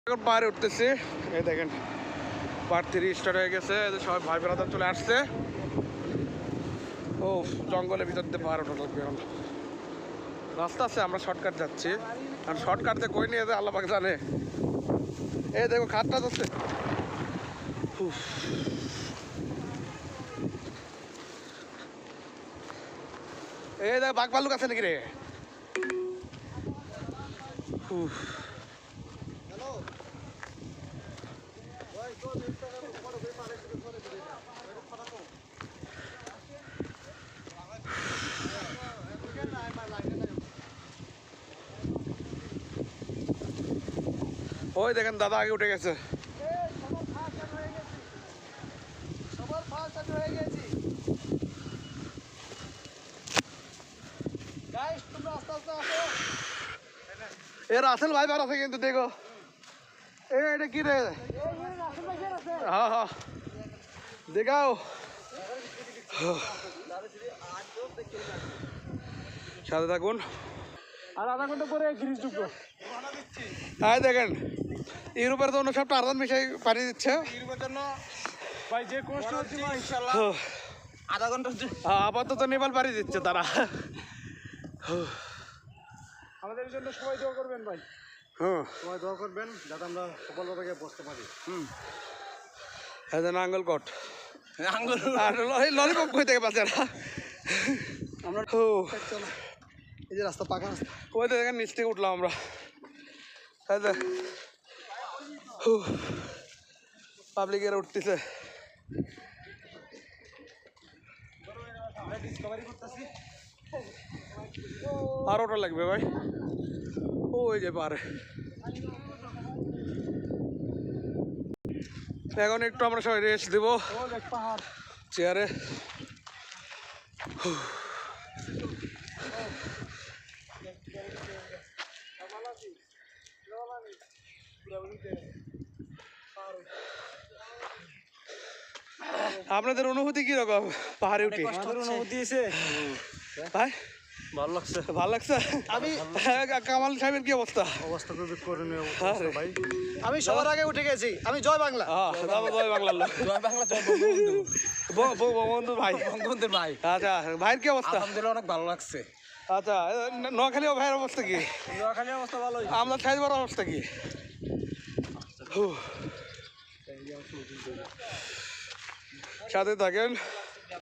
এখন পাহাড়ে উঠতেছি, এই দেখেন পাহাড় 3 স্টার্ট হয়ে গেছে, সবাই ভাই বেড়াতে চলে আসছে। ও জঙ্গলের ভিতর দিয়ে পাহাড় ওঠা লাগবে। এখন রাস্তা আছে, আমরা শর্টকাট যাচ্ছি, আর শর্টকাট দিয়ে কই নিয়ে যায় আল্লাহ পাক জানে। এই দেখো খাতটা যাচ্ছে, এই দেখো বাঘ ভাল্লুক আছে নাকি রে। ওই দেখেন দাদা আগে উঠে গেছে। এ রাসেল ভাই বার আছে কিন্তু, দেখো এটা কি রে। হ্যাঁ হ্যাঁ দেখাও, সাথে থাকুন। আর আধা ঘন্টা পরে গিরিশ ঢুকবো। হ্যাঁ দেখেন ইউরোপের জন্য সব টার্জান মিশাই পানি দিচ্ছে। ইউরোপের জন্য ভাই যে কষ্ট হচ্ছে ইনশাআল্লাহ আধা ঘন্টা আপাতত নেপাল পাড়ি দিচ্ছে তারা। আমাদের জন্য সবাই দোয়া করবেন ভাই। হ্যাঁ সবাই দোয়া করবেন যাতে আমরা সফলভাবে বসতে পারি। আঙ্গুল কট আঙ্গুল আর ললিপপ কই থেকে পাচ্ছে না আমরা এই যে রাস্তা পাকা রাস্তা, ওই দেখেন নিচ থেকে উঠলাম আমরা। পাবলিক এর উঠতেছে, আর ওটা লাগবে ভাই। ওই যে পারে, এখন একটু আমরা সবাই রেস্ট দেবো চেয়ারে। আপনাদের অনুভূতি কিরকম পাহাড়ে উঠে? অনুভূতি এসে ভাই ভালো লাগছে। ভালো লাগছে। আমি কামাল সাহেবের কি অবস্থা? অবস্থা খুবই করণীয় ভাই। আমি সবার আগে উঠে গেছি, আমি জয় বাংলা। জয় বাংলার লোক, জয় বাংলা, জয় বঙ্গবন্ধু। বঙ্গবন্ধু ভাই, বঙ্গবন্ধুর ভাই। আচ্ছা ভাইয়ের কি অবস্থা? আলহামদুলিল্লাহ অনেক ভালো লাগছে। আচ্ছা নোয়াখালী ভাইয়ের অবস্থা কি? নোয়াখালী অবস্থা ভালোই। আমরা সাইজবার অবস্থা কি? সাথে থাকেন।